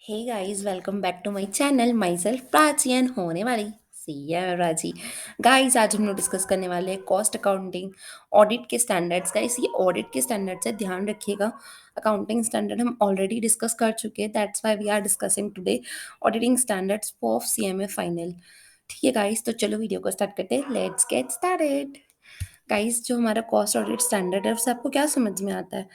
Hey guys welcome back to my channel myself Prachi and होने वाली सिया राजी। Guys आज हम लोग डिस्कस करने वाले हैं कॉस्ट अकाउंटिंग ऑडिट के स्टैंडर्ड्स। गाइस ये ऑडिट के स्टैंडर्ड्स है, ध्यान रखिएगा। अकाउंटिंग स्टैंडर्ड हम ऑलरेडी डिस्कस कर चुके हैं, that's why we are discussing today auditing standards of CMA final. ठीक है गाइस, तो चलो वीडियो को स्टार्ट करते हैं, लेट्स गेट स्टार्टेड। गाइस जो हमारा कॉस्ट ऑडिट स्टैंडर्ड है उससे आपको क्या समझ में आता है?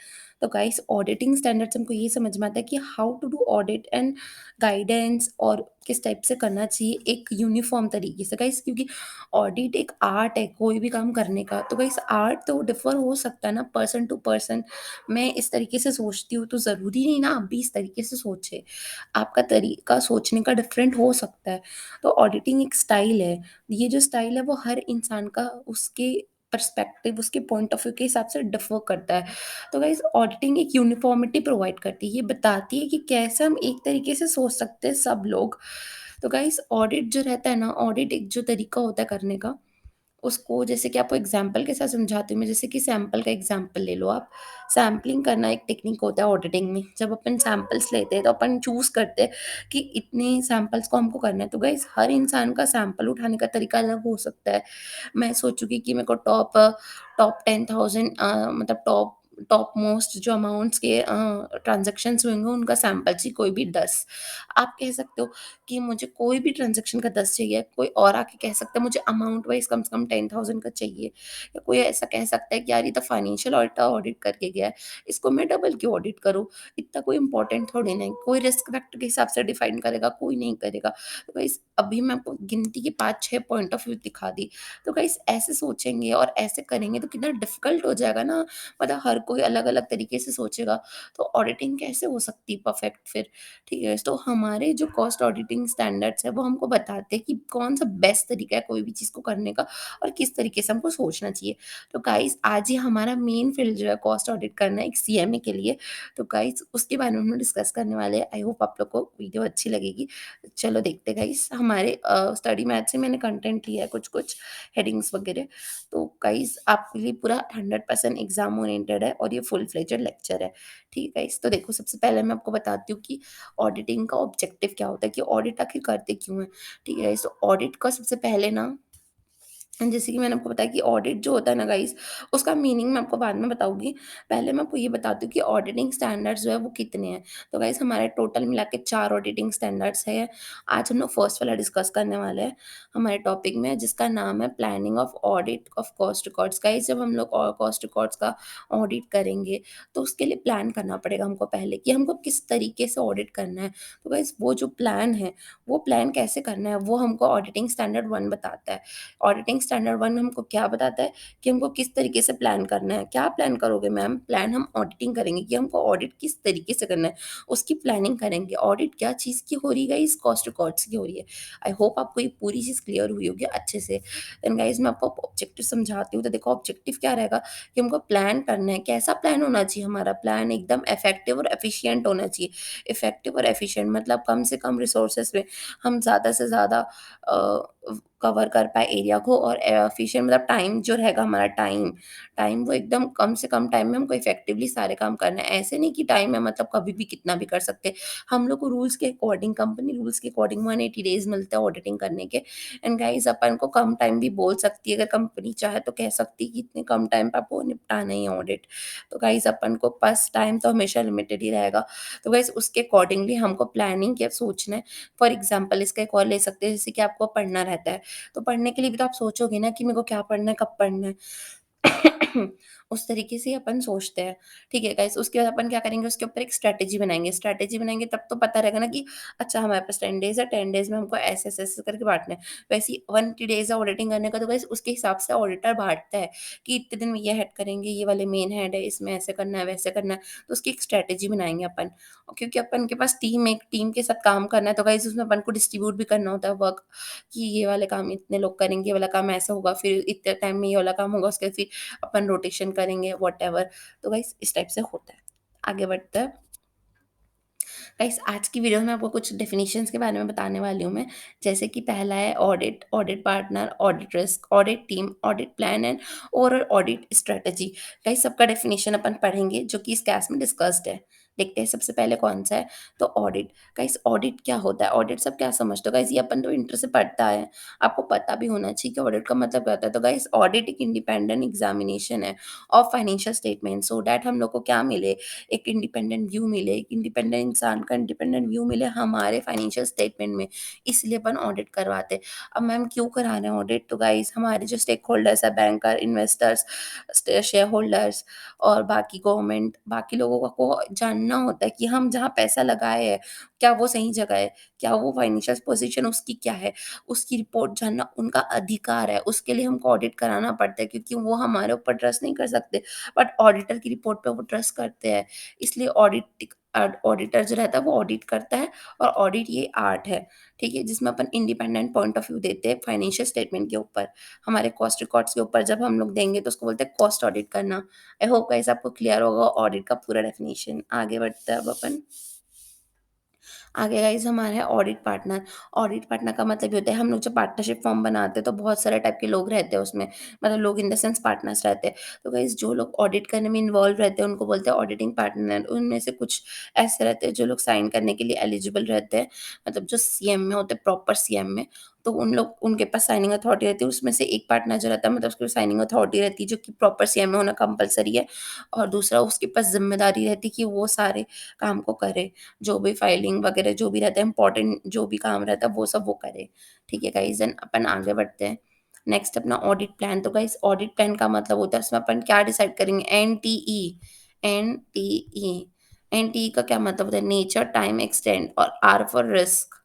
तो गाइस ऑडिटिंग स्टैंडर्ड्स हमको ये समझ में आता है कि how to do audit and guidance, और किस टाइप से करना चाहिए एक यूनिफॉर्म तरीके से। गाइस क्योंकि ऑडिट एक आर्ट है कोई भी काम करने का, तो गाइस आर्ट तो डिफर हो सकता है ना पर्सन टू पर्सन। मैं इस तरीके से सोचती हूँ तो ज़रूरी नहीं ना आप भी इस तरीके से सोचे, आपका तरीका सोचने का डिफरेंट हो सकता है। तो ऑडिटिंग एक स्टाइल है, ये जो स्टाइल है वो हर इंसान का उसके पर्सपेक्टिव उसके पॉइंट ऑफ व्यू के हिसाब से डिफर करता है। तो गाइस ऑडिटिंग एक यूनिफॉर्मिटी प्रोवाइड करती है, ये बताती है कि कैसे हम एक तरीके से सोच सकते हैं सब लोग। तो गाइस ऑडिट जो रहता है ना, ऑडिट एक जो तरीका होता है करने का, उसको जैसे कि आपको एग्जाम्पल के साथ समझाती हूँ मैं। जैसे कि सैंपल का एग्जाम्पल ले लो आप। सैम्पलिंग करना एक टेक्निक होता है ऑडिटिंग में। जब अपन सैंपल्स लेते हैं तो अपन चूज़ करते हैं कि इतने सैंपल्स को हमको करना है। तो गाइस हर इंसान का सैंपल उठाने का तरीका अलग हो सकता है। मैं सोचूँगी कि मेरे को टॉप टॉप 10,000 मतलब टॉप टॉप मोस्ट जो अमाउंट्स के ट्रांज़ैक्शंस होंगे उनका सैंपल चाहिए, कोई भी 10। आप कह सकते हो कि मुझे कोई भी ट्रांज़ैक्शन का 10 चाहिए, कोई और आके कह सकता है मुझे अमाउंट वाइज़ कम से कम 10,000 का चाहिए। या कोई ऐसा कह सकता है कि यार ये तो फाइनेंशियल ऑडिटर ऑडिट करके गया है, इसको मैं डबल क्यों ऑडिट करूँ? इतना कोई इम्पोर्टेंट थोड़ी नहीं। कोई रिस्क फैक्टर के हिसाब से डिफाइन करेगा, कोई नहीं करेगा। तो गाइस अभी मैं आपको गिनती के 5-6 पॉइंट ऑफ व्यू दिखा दी। तो गाइस ऐसे सोचेंगे और ऐसे करेंगे तो कितना डिफ़िकल्ट हो जाएगा ना, मतलब हर कोई अलग-अलग तरीके से सोचेगा, तो ऑडिटिंग कैसे हो सकती है परफेक्ट फिर? ठीक है, तो हमारे जो कॉस्ट ऑडिटिंग स्टैंडर्ड्स है वो हमको बताते हैं कि कौन-सा बेस्ट तरीका है कोई भी चीज़ को करने का और किस तरीके से हमको सोचना चाहिए। तो गाइस आज ये हमारा मेन फील्ड जो है कॉस्ट ऑडिट करना है एक सीएमए के लिए, तो गाइस उसके बारे में हम लोग डिस्कस करने वाले हैं। आई होप आप लोग को वीडियो अच्छी लगेगी। चलो देखते हैं गाइस, हमारे स्टडी मैथ से मैंने कंटेंट लिया है कुछ-कुछ हेडिंग्स वगैरह। तो गाइस आपके लिए पूरा 100% एग्ज़ाम ओरिएंटेड है और ये फुल फ्लेजेड लेक्चर है। ठीक है गाइस, तो देखो सबसे पहले मैं आपको बताती हूँ कि ऑडिटिंग का ऑब्जेक्टिव क्या होता है, कि ऑडिट आखिर करते क्यों हैं? ठीक है गाइस, तो ऑडिट का सबसे पहले ना, जैसे कि मैंने आपको बताया कि ऑडिट जो होता है ना गाइस, उसका मीनिंग मैं आपको बाद में बताऊँगी। पहले मैं आपको ये बताती हूँ कि ऑडिटिंग स्टैंडर्ड्स जो है वो कितने हैं। तो गाइस हमारे टोटल मिला के 4 ऑडिटिंग स्टैंडर्ड्स हैं। आज हम लोग फर्स्ट वाला डिस्कस करने वाले हैं हमारे टॉपिक में, जिसका नाम है planning of audit of cost records. Guys जब हम लोग कॉस्ट रिकॉर्ड्स का ऑडिट करेंगे तो उसके लिए प्लान करना पड़ेगा हमको पहले, कि हमको किस तरीके से ऑडिट करना है। तो गाइस वो जो प्लान है, वो प्लान कैसे करना है वो हमको ऑडिटिंग स्टैंडर्ड 1 बताता है। ऑडिटिंग स्टैंडर्ड 1 हमको क्या बताता है कि हमको किस तरीके से प्लान करना है। क्या प्लान करोगे मैम? प्लान हम ऑडिटिंग करेंगे कि हमको ऑडिट किस तरीके से करना है, उसकी प्लानिंग करेंगे। ऑडिट क्या चीज़ की हो रही है गाइस? कॉस्ट रिकॉर्ड्स की हो रही है। आई होप आपको ये पूरी चीज़ क्लियर हुई होगी अच्छे से। देन गाइस मैं आपको ऑब्जेक्टिव समझाती हूँ। तो देखो ऑब्जेक्टिव क्या रहेगा कि हमको प्लान करना है। कैसा प्लान होना चाहिए? हमारा प्लान एकदम इफेक्टिव और एफिशिएंट होना चाहिए। इफेक्टिव और एफिशिएंट मतलब कम से कम रिसोर्सेज में हम ज़्यादा से ज़्यादा कवर कर पाए एरिया को, और एफिशिएंट मतलब टाइम जो रहेगा हमारा टाइम, टाइम वो एकदम कम से कम टाइम में हमको इफेक्टिवली सारे काम करना है। ऐसे नहीं कि टाइम है मतलब कभी भी कितना भी कर सकते हैं। हम लोग को रूल्स के अकॉर्डिंग, कंपनी रूल्स के अकॉर्डिंग 180 डेज़ मिलते हैं ऑडिटिंग करने के। एंड गाइस अपन को कम टाइम भी बोल सकती है, अगर कंपनी चाहे तो कह सकती है कि इतने कम टाइम पे आपको निपटाना ही है ऑडिट। तो गाइस अपन को पास टाइम तो हमेशा लिमिटेड ही रहेगा। तो गाइस उसके अकॉर्डिंगली हमको प्लानिंग क्या सोचना है। फॉर एग्ज़ाम्पल इसका एक और ले सकते हैं, जैसे कि आपको पढ़ना रहता है, तो पढ़ने के लिए भी तो आप सोचोगे ना कि मेरे को क्या पढ़ना है, कब पढ़ना है। उस तरीके से ही अपन सोचते हैं। ठीक है गाइस, उसके बाद अपन क्या करेंगे, उसके ऊपर एक स्ट्रैटेजी बनाएँगे। स्ट्रैटेजी बनाएँगे तब तो पता रहेगा ना कि अच्छा हमारे पास 10 डेज़ है, 10 डेज़ में हमको ऐसे-ऐसे करके बाँटना है। वैसे ही 180 डेज़ है ऑडिटिंग करने का, तो गाइस उसके हिसाब से ऑडिटर बाँटता है कि इतने दिन में ये हेड करेंगे, ये वाले मेन हेड है, इसमें ऐसे करना है, वैसे करना है। तो उसकी एक स्ट्रैटेजी बनाएँगे अपन। और क्योंकि अपन के पास टीम है, एक टीम के साथ काम करना है, तो गाइस उसमें अपन को डिस्ट्रीब्यूट भी करना होता है वर्क, कि ये वाले काम इतने लोग करेंगे, ये वाला काम ऐसा होगा, फिर इतने टाइम में ये वाला काम होगा, उसके फिर अपन रोटेशन करेंगे व्हाटएवर। तो गाइस इस टाइप से होता है। आगे बढ़ते हैं। गाइस आज की वीडियो में आपको कुछ डेफिनिशंस के बारे में बताने वाली हूँ मैं। जैसे कि पहला है audit, audit partner, audit risk, audit team, audit plan and overall audit strategy. Guys सबका डेफिनिशन अपन पढ़ेंगे जो कि इस क्लास में डिस्कस्ड है। देखते हैं सबसे पहले कौन सा है। तो ऑडिट। गाइस ऑडिट क्या होता है? ऑडिट सब क्या समझते हो? गाइस ये अपन तो इंटर से पढ़ता है, आपको पता भी होना चाहिए कि ऑडिट का मतलब क्या होता है। तो गाइस ऑडिट एक इंडिपेंडेंट एग्जामिनेशन है of financial statement, so that हम लोग को क्या मिले, एक इंडिपेंडेंट व्यू मिले, एक इंडिपेंडेंट इंसान का इंडिपेंडेंट व्यू मिले हमारे फाइनेंशियल स्टेटमेंट में, इसलिए अपन ऑडिट करवाते हैं। अब मैम क्यों करा रहे हैं ऑडिट? तो गाइस हमारे जो स्टेक होल्डर्स है, बैंकर, इन्वेस्टर्स, शेयर होल्डर्स और बाकी गवर्नमेंट, बाकी लोगों को जानना होता है कि हम जहाँ पैसा लगाए हैं क्या वो सही जगह है, क्या वो फाइनेंशियल पोजीशन उसकी क्या है, उसकी रिपोर्ट जानना उनका अधिकार है। उसके लिए हमको ऑडिट कराना पड़ता है, क्योंकि वो हमारे ऊपर ट्रस्ट नहीं कर सकते, बट ऑडिटर की रिपोर्ट पे वो ट्रस्ट करते हैं। इसलिए ऑडिटर जो रहता है वो ऑडिट करता है। और ऑडिट ये आर्ट है, ठीक है, जिसमें अपन इंडिपेंडेंट पॉइंट ऑफ व्यू देते हैं फाइनेंशियल स्टेटमेंट के ऊपर, हमारे कॉस्ट रिकॉर्ड्स के ऊपर जब हम लोग देंगे तो उसको बोलते हैं कॉस्ट ऑडिट करना। आई होप गाइस आपको क्लियर होगा ऑडिट का पूरा डेफिनेशन। आगे बढ़ते हैं अब अपन। आगे गाइस हमारा है ऑडिट पार्टनर। ऑडिट पार्टनर का मतलब ये होता है, हम लोग जब पार्टनरशिप फॉर्म बनाते हैं तो बहुत सारे टाइप के लोग रहते हैं उसमें, मतलब लोग इन द सेंस पार्टनर्स रहते हैं। तो गाइस जो लोग ऑडिट करने में इन्वॉल्व रहते हैं उनको बोलते हैं ऑडिटिंग पार्टनर। उनमें से कुछ ऐसे रहते हैं जो लोग साइन करने के लिए एलिजिबल रहते हैं, मतलब जो सीएम में होते हैं, प्रॉपर सीएम में, तो उन लोग उनके पास साइनिंग अथॉरिटी रहती है। उसमें से एक पार्टनर जो रहता है मतलब उसके साइनिंग अथॉरिटी रहती है, जो कि प्रॉपर सीएम में होना कंपलसरी है। और दूसरा उसके पास जिम्मेदारी रहती है कि वो सारे काम को करे, जो भी फाइलिंग वगैरह जो भी रहता है, इम्पोर्टेंट जो भी काम रहता है वो सब वो करे। ठीक है गाइस, देन अपन आगे बढ़ते हैं। नेक्स्ट अपना ऑडिट प्लान। तो गाइस ऑडिट प्लान का मतलब होता है उसमें अपन क्या डिसाइड करेंगे, एनटीई। एनटीई एनटीई का क्या मतलब होता है, नेचर, टाइम, एक्सटेंड और आर फॉर रिस्क।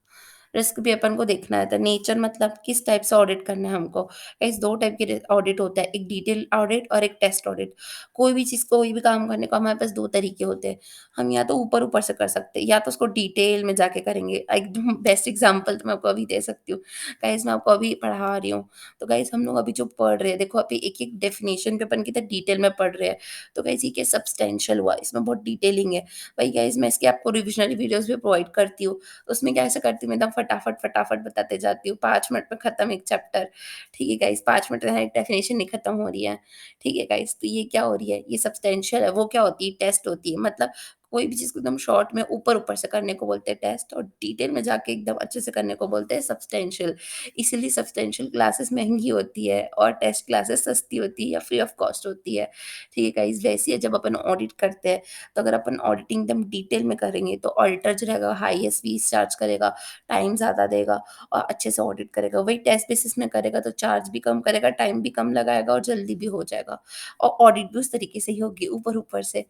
रिस्क भी अपन को देखना है। तो नेचर मतलब किस टाइप से ऑडिट करना है हमको। इस दो टाइप के ऑडिट होता है, एक डिटेल ऑडिट और एक टेस्ट ऑडिट। कोई भी चीज़, कोई भी काम करने को हमारे पास दो तरीके होते हैं। हम या तो ऊपर ऊपर से कर सकते हैं, या तो उसको डिटेल में जाके करेंगे। एकदम बेस्ट एग्जांपल तो मैं आपको अभी दे सकती हूँ। गाइस मैं आपको अभी पढ़ा रही हूँ, तो गाइस हम लोग अभी जो पढ़ रहे हैं, देखो अभी एक एक डेफिनेशन पे अपन कितना डिटेल में पढ़ रहे हैं। तो गाइस ये क्या सब्सटेंशियल हुआ, इसमें बहुत डिटेलिंग है। भाई गाइस मैं इसकी आपको रिविजनरी वीडियोस भी प्रोवाइड करती हूँ। उसमें क्या ऐसा करती हूँ, मैं एकदम फटाफट फटाफट बताते जाती हूँ, 5 मिनट में खत्म एक चैप्टर। ठीक है गाइस, 5 मिनट में डेफिनेशन नहीं खत्म हो रही है। ठीक है गाइस, तो ये क्या हो रही है, ये सब्सटेंशियल है। वो क्या होती है, टेस्ट होती है। मतलब कोई भी चीज़ को एकदम शॉर्ट में ऊपर ऊपर से करने को बोलते हैं टेस्ट, और डिटेल में जाके एकदम अच्छे से करने को बोलते हैं सब्सटेंशियल। इसीलिए सब्सटेंशियल क्लासेस महंगी होती है और टेस्ट क्लासेस सस्ती होती है या फ्री ऑफ कॉस्ट होती है। ठीक है गाइस, वैसे ही जब अपन ऑडिट करते हैं, तो अगर अपन ऑडिटिंग एकदम डिटेल में करेंगे तो ऑडिटर जो रहेगा हाईएस्ट फीस चार्ज करेगा, टाइम ज़्यादा देगा और अच्छे से ऑडिट करेगा। वही टेस्ट बेसिस में करेगा तो चार्ज भी कम करेगा, टाइम भी कम लगाएगा और जल्दी भी हो जाएगा। और ऑडिट भी उस तरीके से ही होगी, ऊपर-ऊपर से।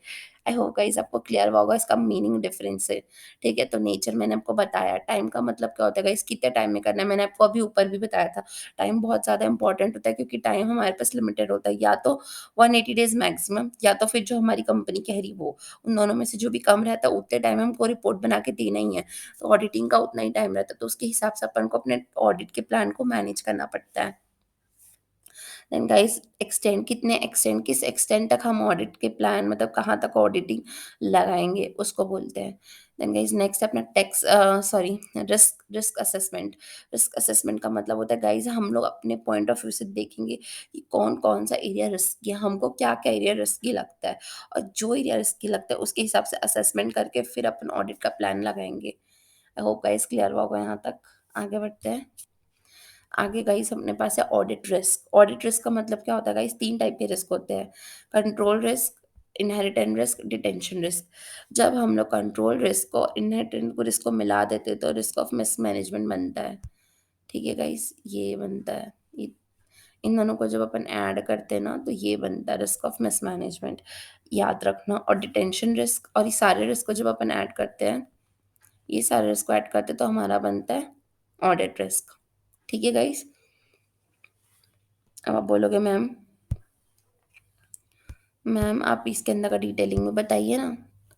आई होप गाइस आपको क्लियर हुआ होगा इसका मीनिंग डिफरेंस है। ठीक है, तो नेचर मैंने आपको बताया। टाइम का मतलब क्या होता है गाइस, कितने टाइम में करना है, मैंने आपको अभी ऊपर भी बताया था। टाइम बहुत ज़्यादा इंपॉर्टेंट होता है, क्योंकि टाइम हमारे पास लिमिटेड होता है, या तो 180 डेज़ मैक्सिमम, या तो फिर जो हमारी कंपनी कह रही वो। उन दोनों में से जो भी कम रहता है उतने टाइम में हमको रिपोर्ट बना के देना ही है। तो ऑडिटिंग का उतना ही टाइम रहता है, तो उसके हिसाब से अपन को अपने ऑडिट के प्लान को मैनेज करना पड़ता है। देन गाइस एक्सटेंड, कितने एक्सटेंड, किस एक्सटेंड तक हम ऑडिट के प्लान, मतलब कहाँ तक ऑडिटिंग लगाएंगे उसको बोलते हैं। देन गाइस नेक्स्ट अपना tax sorry risk risk assessment. Risk assessment का मतलब होता है गाइस, हम लोग अपने पॉइंट ऑफ व्यू से देखेंगे कि कौन कौन सा एरिया रिस्की है, हमको क्या क्या एरिया रिस्की लगता है, और जो एरिया रिस्की लगता है उसके हिसाब से असेसमेंट करके फिर अपन ऑडिट का प्लान लगाएंगे। आई होप गाइस क्लियर हुआ होगा यहाँ तक। आगे बढ़ते हैं। आगे गाइस अपने पास है ऑडिट रिस्क। ऑडिट रिस्क का मतलब क्या होता है गाइस, 3 टाइप के रिस्क होते हैं, control risk, inherent risk, detention risk. जब हम लोग कंट्रोल रिस्क और इनहेरिटेंट को रिस्क को मिला देते हैं तो रिस्क ऑफ मिसमैनेजमेंट बनता है। ठीक है गाइस, ये बनता है। ये इन दोनों को जब अपन ऐड करते हैं ना तो ये बनता है रिस्क ऑफ मिसमैनेजमेंट, याद रखना। और डिटेंशन रिस्क और ये सारे रिस्क को जब अपन ऐड करते हैं, ये सारे रिस्क को ऐड करते हैं तो हमारा बनता है ऑडिट रिस्क। ठीक है गाइस, अब आप बोलोगे मैम, मैम आप इसके अंदर का डिटेलिंग में बताइए ना,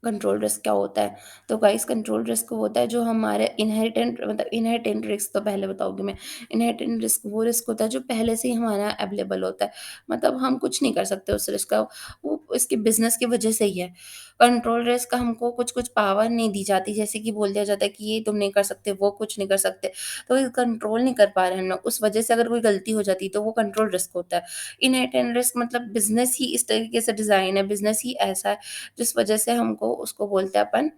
कंट्रोल रिस्क क्या होता है? तो गाइस कंट्रोल रिस्क वो होता है जो हमारे इनहेरिटेंट, मतलब इनहेरिटेंट रिस्क तो पहले बताऊँगी मैं। इनहेरिटेंट रिस्क वो रिस्क होता है जो पहले से ही हमारा अवेलेबल होता है। मतलब हम कुछ नहीं कर सकते उस रिस्क का, वो इसके बिज़नेस की वजह से ही है। कंट्रोल रिस्क हमको कुछ-कुछ पावर नहीं दी जाती, जैसे कि बोल दिया जाता है कि ये तुम नहीं कर सकते, वो कुछ नहीं कर सकते, तो ये कंट्रोल नहीं कर पा रहे हैं हम लोग, उस वजह से अगर कोई गलती हो जाती है, तो वो कंट्रोल रिस्क होता है। इनहेरिटेंस रिस्क मतलब बिज़नेस ही इस तरीके से डिज़ाइन है, बिज़नेस ही ऐसा है, जिस वजह से हमको उसको बोलते हैं अपन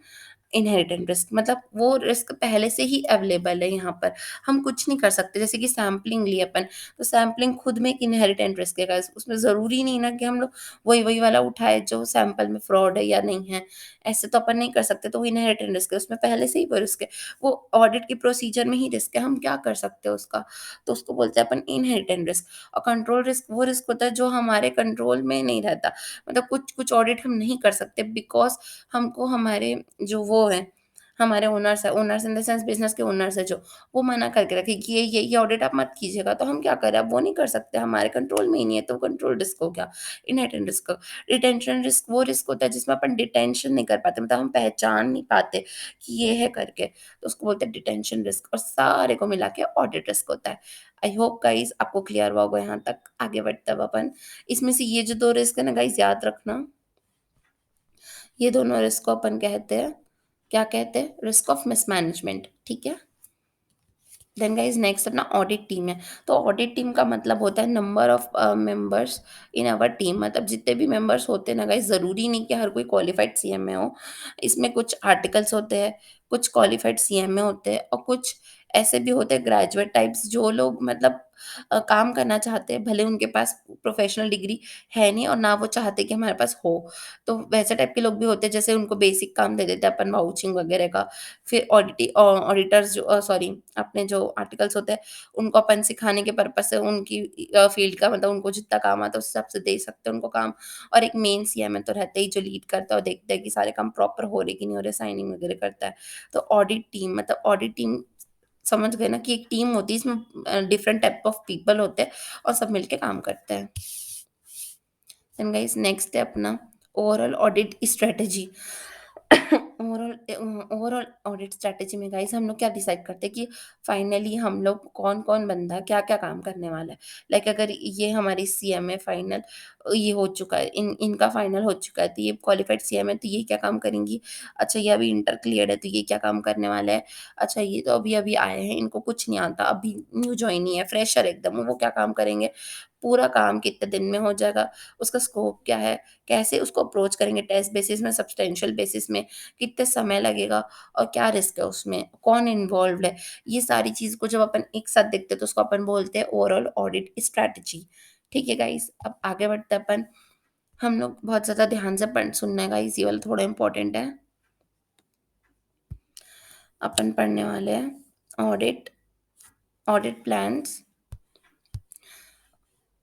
इनहेरिटेंस रिस्क, मतलब वो रिस्क पहले से ही अवेलेबल है यहाँ पर, हम कुछ नहीं कर सकते। जैसे कि सैंपलिंग ली अपन, तो सैंपलिंग खुद में एक इनहेरिटेंट रिस्क है गाइस, उसमें ज़रूरी नहीं ना कि हम लोग वही-वही वाला उठाएँ जो सैंपल में फ्रॉड है या नहीं है, ऐसे तो अपन नहीं कर सकते, तो वो इनहेरिटेंट रिस्क है, उसमें पहले से ही वो रिस्क है। वो ऑडिट के प्रोसीजर में ही रिस्क है, हम क्या कर सकते हैं उसका, तो उसको बोलते हैं अपन इनहेरिटेंट रिस्क। और कंट्रोल रिस्क वो रिस्क होता है जो हमारे कंट्रोल में नहीं रहता, मतलब कुछ-कुछ ऑडिट हम नहीं कर सकते बिकॉज़ हमको हमारे जो वो हैं, हमारे ओनर्स हैं, owners in the sense business के ओनर्स हैं जो, वो मना करके रखे कि ये ऑडिट आप मत कीजिएगा, तो हम क्या करें, अब वो नहीं कर सकते, हमारे कंट्रोल में ही नहीं है, तो कंट्रोल रिस्क हो गया, इनहेरिटेंस रिस्क। रिटेंशन रिस्क वो रिस्क होता है जिसमें अपन डिटेंशन नहीं कर पाते, मतलब हम पहचान नहीं पाते कि ये है करके, तो उसको बोलते हैं डिटेंशन रिस्क, और सारे को मिला के ऑडिट रिस्क होता है। आई होप गाइज़ आपको क्लियर हुआ होगा यहाँ तक, आगे बढ़ते हैं अब अपन। इसमें से ये जो 2 रिस्क है ना गाइज़, याद रखना, ये दोनों रिस्क को अपन कहते हैं, क्या कहते हैं? रिस्क ऑफ मिसमैनेजमेंट, ठीक है? देन गाइस नेक्स्ट अपना ऑडिट टीम है। तो ऑडिट टीम का मतलब होता है number of members in our team, मतलब जितने भी मेंबर्स होते हैं ना गाइस, ज़रूरी नहीं कि हर कोई क्वालिफाइड सीएमए हो। इसमें कुछ आर्टिकल्स होते हैं, कुछ क्वालिफाइड सीएमए होते हैं और कुछ ऐसे भी होते हैं ग्रेजुएट टाइप्स, जो लोग मतलब काम करना चाहते हैं, भले उनके पास प्रोफेशनल डिग्री है नहीं और ना वो चाहते कि हमारे पास हो। तो वैसे टाइप के लोग भी होते हैं, जैसे उनको बेसिक काम दे देते हैं अपन वाउचिंग वगैरह का। फिर ऑडिटर्स जो सॉरी अपने जो आर्टिकल्स होते हैं, उनको अपन सिखाने के पर्पज़ से उनकी फ़ील्ड का मतलब उनको जितना काम आता है उस हिसाब से दे सकते हैं उनको काम। और एक मेन सीएमए तो रहता ही, जो लीड करता है और देखता है कि सारे काम प्रॉपर हो रहे कि नहीं हो रहे, साइनिंग वगैरह करता है। तो ऑडिट टीम मतलब ऑडिट टीम, समझ गए ना कि एक टीम होती है, इसमें डिफरेंट टाइप ऑफ पीपल होते हैं और सब मिलके काम करते हैं। देन गाइस नेक्स्ट है अपना overall audit strategy. Overall audit strategy में गाइस हम लोग क्या डिसाइड करते हैं कि फाइनली हम लोग कौन-कौन बंदा क्या-क्या काम करने वाला है। लाइक अगर ये हमारी सीएमए फाइनल ये हो चुका है, इनका फाइनल हो चुका है, तो ये क्वालिफाइड सीएमए, तो ये क्या काम करेंगी? अच्छा ये अभी इंटर क्लियर्ड है, तो ये क्या काम करने वाला है? अच्छा ये तो अभी-अभी आए हैं, इनको कुछ नहीं आता, अभी न्यू जॉइनी है, फ्रेशर एकदम, वो क्या काम करेंगे? पूरा काम कितने दिन में हो जाएगा? उसका स्कोप क्या है? कैसे उसको अप्रोच करेंगे, टेस्ट बेसिस में, सब्सटेंशियल बेसिस में, कितने समय लगेगा और क्या रिस्क है उसमें, कौन इन्वॉल्व्ड है, ये सारी चीज़ को जब अपन एक साथ देखते हैं तो उसको अपन बोलते हैं ओवरऑल ऑडिट स्ट्रैटेजी। ठीक है गाइस, अब आगे बढ़ते हैं अपन। हम लोग बहुत ज़्यादा ध्यान से सुनना है गाइस, ये वाला थोड़ा इंपॉर्टेंट है। अपन पढ़ने वाले हैं ऑडिट, ऑडिट प्लान्स।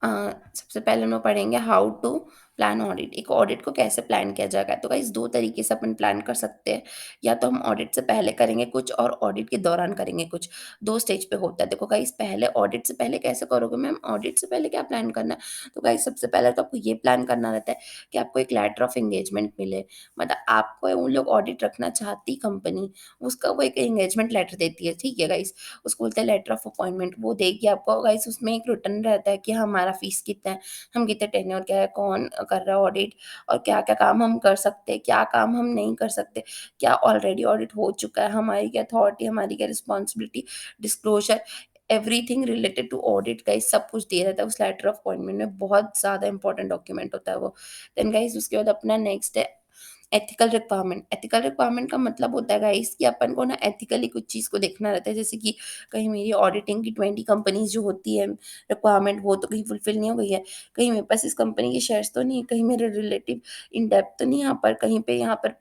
अ, सबसे पहले हम लोग पढ़ेंगे हाउ टू प्लान ऑडिट, एक ऑडिट को कैसे प्लान किया जाएगा। तो गाइस 2 तरीके से अपन प्लान कर सकते हैं, या तो हम ऑडिट से पहले करेंगे कुछ और ऑडिट के दौरान करेंगे कुछ, 2 स्टेज पे होता है। देखो गाइस पहले ऑडिट से पहले कैसे करोगे मैम, ऑडिट से पहले क्या प्लान करना है? तो गाइस सबसे पहले तो आपको ये प्लान करना रहता है कि आपको एक लेटर ऑफ एंगेजमेंट मिले, मतलब आपको उन लोग ऑडिट रखना चाहती कंपनी, उसका वो एक एंगेजमेंट लेटर देती है, ठीक है गाइस? उसको बोलते हैं लेटर ऑफ अपॉइंटमेंट, वो देगी आपको गाइस, उसमें एक रिटर्न रहता है कि हमारा फीस कितना है, हम कितने टेन्योर क्या है, कौन कर रहा है ऑडिट और क्या-क्या काम हम कर सकते हैं, क्या काम हम नहीं कर सकते, क्या ऑलरेडी ऑडिट हो चुका है, हमारी क्या अथॉरिटी, हमारी क्या responsibility, disclosure, everything related to audit guys, सब कुछ दिया रहता है उस लेटर ऑफ अपॉइंटमेंट में, बहुत ज़्यादा इंपॉर्टेंट डॉक्यूमेंट होता है वो। देन गाइस उसके बाद अपना नेक्स्ट है एथिकल रिक्वायरमेंट। एथिकल रिक्वायरमेंट का मतलब होता है गाइस कि अपन को ना एथिकली कुछ चीज़ को देखना रहता है, जैसे कि कहीं मेरी ऑडिटिंग की 20 कंपनीज़ जो होती है रिक्वायरमेंट, वो तो कहीं फुलफिल नहीं हो गई है, कहीं मेरे पास इस कंपनी के शेयर्स तो नहीं है, कहीं मेरे रिलेटिव इन डेप्थ तो नहीं यहाँ पर, कहीं पे यहाँ पर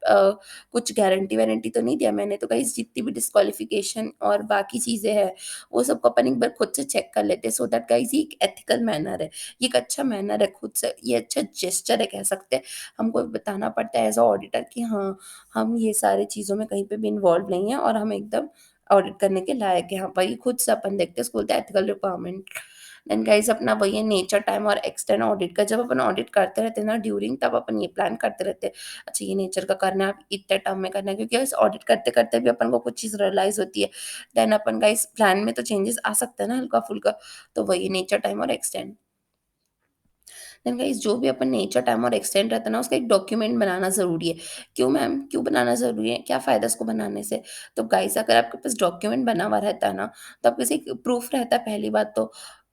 कुछ गारंटी-वारंटी तो नहीं दिया मैंने। तो गाइस जितनी भी डिस्क्वालिफिकेशन और बाकी चीज़ें हैं, वो सबको अपन एक बार खुद से चेक कर लेते हैं, सो दैट गाइस ये एक एथिकल मैनर है, ये एक अच्छा मैनर है खुद से, ये अच्छा जेस्चर है कह सकते हैं। हमको बताना पड़ता है एज़ अ ऑडिटर कि हाँ, हम ये सारी चीज़ों में कहीं पे भी इन्वॉल्व नहीं हैं और हम एकदम ऑडिट करने के लायक हैं। हाँ, वही खुद से अपन देखते हैं, उसको बोलते हैं एथिकल रिक्वायरमेंट। देन गाइस अपना वही है नेचर, टाइम और एक्सटेंड ऑडिट का। जब अपन ऑडिट करते रहते हैं ना ड्यूरिंग, तब अपन ये प्लान करते रहते हैं, अच्छा ये नेचर का करना है, अब इतने टर्म में करना है, क्योंकि इस ऑडिट करते-करते भी अपन को कुछ चीज़ रियलाइज़ होती है। देन अपन गाइस प्लान में तो चेंजेस आ सकते हैं ना हल्का-फुल्का, तो वही नेचर, टाइम और एक्सटेंड। देन गाइस जो भी अपन नेचर, टाइम और एक्सटेंड रहता है ना, उसका एक डॉक्यूमेंट बनाना ज़रूरी है। क्यों मैम? क्यों बनाना ज़रूरी है? क्या फ़ायदा इसको बनाने से? तो गाइस अगर आपके पास डॉक्यूमेंट बना हुआ रहता है ना, तो आपके पास एक प्रूफ़ रहता है, पहली बात तो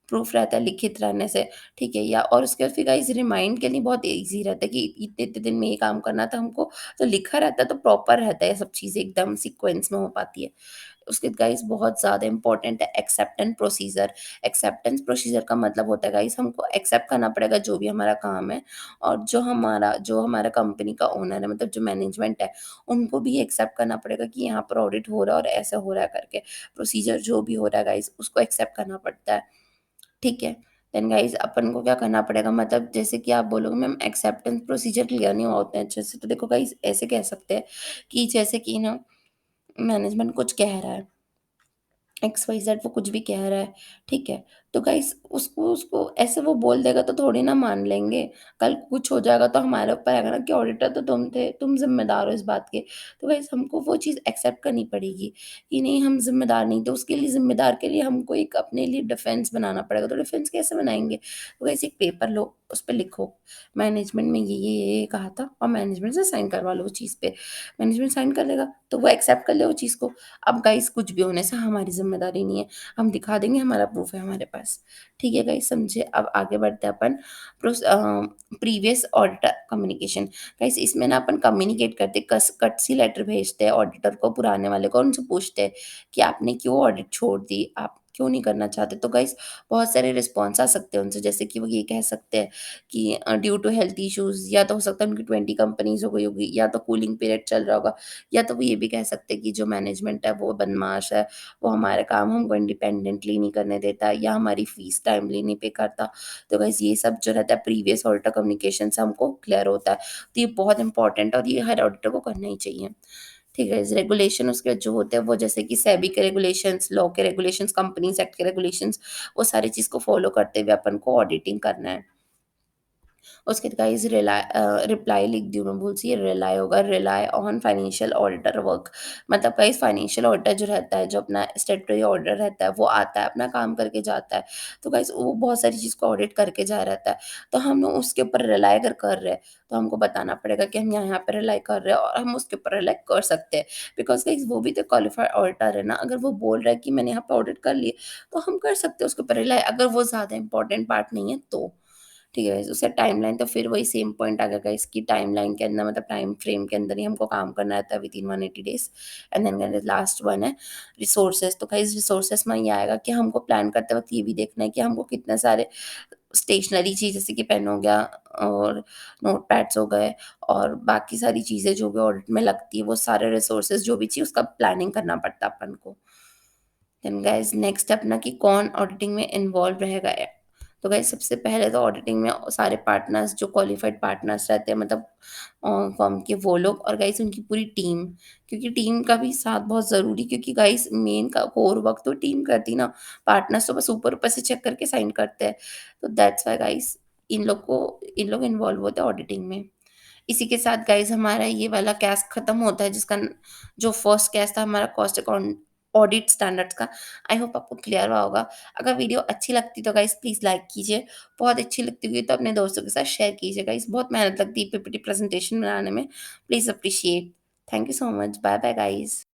प्रूफ़ रहता है लिखित रहने से, ठीक है? या और उसके बाद फिर गाइस रिमाइंड के लिए बहुत ईज़ी रहता है कि इतने-इतने दिन में ये काम करना था हमको, तो लिखा रहता है तो प्रॉपर रहता है, सब चीज़ें एकदम सीक्वेंस में हो पाती है। उसके बाद गाइस बहुत ज़्यादा इम्पोर्टेंट है एक्सेप्टेंस प्रोसीजर। एक्सेप्टेंस प्रोसीजर का मतलब होता है गाइस हमको एक्सेप्ट करना पड़ेगा जो भी हमारा काम है, और जो हमारा कंपनी का ओनर है, मतलब जो मैनेजमेंट है, उनको भी एक्सेप्ट करना पड़ेगा कि यहाँ पर ऑडिट हो रहा है और ऐसा हो रहा है करके। प्रोसीजर जो भी हो रहा है गाइस उसको एक्सेप्ट करना पड़ता है, ठीक है? देन गाइस अपन को क्या करना पड़ेगा, मतलब जैसे कि आप बोलोगे मैम एक्सेप्टेंस प्रोसीजर क्लियर नहीं हुआ उतने अच्छे से, तो देखो गाइस ऐसे कह सकते हैं कि जैसे कि ना मैनेजमेंट कुछ कह रहा है, एक्स वाई ज़ेड वो कुछ भी कह रहा है, ठीक है? तो गाइस उसको उसको ऐसे वो बोल देगा तो थोड़ी ना मान लेंगे। कल कुछ हो जाएगा तो हमारे ऊपर आएगा ना कि ऑडिटर तो तुम थे, तुम ज़िम्मेदार हो इस बात के। तो गाइस हमको वो चीज़ एक्सेप्ट करनी पड़ेगी कि नहीं, हम ज़िम्मेदार नहीं थे, उसके लिए ज़िम्मेदार के लिए हमको एक अपने लिए डिफेंस बनाना पड़ेगा। तो डिफेंस कैसे बनाएँगे? तो गाइस एक पेपर लो, उस पे लिखो मैनेजमेंट में ये कहा था और मैनेजमेंट से साइन करवा लो उस चीज़ पे। मैनेजमेंट साइन कर देगा तो वो एक्सेप्ट कर ले वो चीज़ को। अब गाइस कुछ भी होने से हमारी ज़िम्मेदारी नहीं है, हम दिखा देंगे हमारा प्रूफ़ है हमारे पास। ठीक है गाइस, समझे? अब आगे बढ़ते हैं अपन प्रीवियस ऑडिटर कम्युनिकेशन। गाइस इसमें ना अपन कम्युनिकेट करते कस कटसी लेटर भेजते हैं ऑडिटर को, पुराने वाले को, उनसे पूछते हैं कि आपने क्यों ऑडिट छोड़ दी? आप क्यों नहीं करना चाहते? तो गाइस बहुत सारे रिस्पॉन्स आ सकते हैं उनसे, जैसे कि वो ये कह सकते हैं कि ड्यू टू हेल्थ इश्यूज़, या तो हो सकता है उनकी 20 कंपनीज़ हो गई होगी, या तो कूलिंग पीरियड चल रहा होगा, या तो वो ये भी कह सकते हैं कि जो मैनेजमेंट है वो बदमाश है, वो हमारे काम हमको इंडिपेंडेंटली नहीं करने देता, या हमारी फीस टाइमली नहीं पे करता। तो गाइस ये सब जो रहता है प्रीवियस ऑडिटर कम्युनिकेशन से हमको क्लियर होता है। तो ये बहुत इंपॉर्टेंट है और ये हर ऑडिटर को करना ही चाहिए। ठीक है, रेगुलेशन उसके जो होते हैं वो जैसे कि सेबी के रेगुलेशंस, लॉ के रेगुलेशंस, कंपनीज़ एक्ट के रेगुलेशंस, वो सारी चीज़ को फॉलो करते हुए अपन को ऑडिटिंग करना है। उसके बाद गाइस रिप्लाई लिख दी हूँ मैं भूल से, ये रिलाई होगा, rely on financial auditor work. मतलब गाइस फाइनेंशियल ऑडिटर जो रहता है, जो अपना स्टैट्यूटरी ऑडिटर रहता है, वो आता है, अपना काम करके जाता है। तो गाइस वो बहुत सारी चीज़ को ऑडिट करके जा रहता है। तो हम लोग उसके ऊपर रिलाई अगर कर रहे हैं, तो हमको बताना पड़ेगा कि हम यहाँ पे रिलाई कर रहे हैं और हम उसके ऊपर रिलाई कर सकते हैं। बिकॉज़ गाइस वो भी तो क्वालिफाइड ऑडिटर है ना, अगर वो बोल रहा है कि मैंने यहाँ पे ऑडिट कर लिए, तो हम कर सकते हैं उसके ऊपर रिलाई, अगर वो ज़्यादा इम्पोर्टेंट पार्ट नहीं है तो। ठीक है, उसका टाइमलाइन तो फिर वही सेम पॉइंट आ गया इसकी टाइमलाइन के अंदर, मतलब टाइम फ्रेम के अंदर ही हमको काम करना रहता है within 180 days. And then guys last one है रिसोर्सेज़। तो गाइस रिसोर्सेज़ में ये आएगा कि हमको प्लान करते वक़्त ये भी देखना है कि हमको कितने सारे स्टेशनरी चीज़ जैसे कि पेन हो गया और नोटपैड्स हो गए और बाकी सारी चीज़ें जो भी ऑडिट में लगती है, वो सारे रिसोर्सेज़ जो भी चाहिए उसका प्लानिंग करना पड़ता है अपन को। देन गाइस नेक्स्ट अपना कि कौन ऑडिटिंग में इन्वॉल्व रहेगा। तो गाइस सबसे पहले तो ऑडिटिंग में सारे पार्टनर्स जो क्वालिफाइड पार्टनर्स रहते हैं, मतलब फर्म के वो लोग, और गाइस उनकी पूरी टीम, क्योंकि टीम का भी साथ बहुत ज़रूरी, क्योंकि गाइस मेन का कोर वर्क तो टीम करती ना, पार्टनर्स तो बस ऊपर ऊपर से चेक करके साइन करते हैं। तो दैट्स वाई गाइस इन लोग इन्वॉल्व होते हैं ऑडिटिंग में। इसी के साथ गाइस हमारा ये वाला कैस खत्म होता है, जिसका जो फर्स्ट कैस था हमारा कॉस्ट अकाउंट ऑडिट स्टैंडर्ड्स का। आई होप आपको क्लियर हुआ होगा। अगर वीडियो अच्छी लगती तो गाइस प्लीज़ लाइक कीजिए। बहुत अच्छी लगती हुई तो अपने दोस्तों के साथ शेयर कीजिए गाइस। बहुत मेहनत लगती है पीपीटी प्रेजेंटेशन बनाने में। Please appreciate. Thank you so much. Bye bye guys.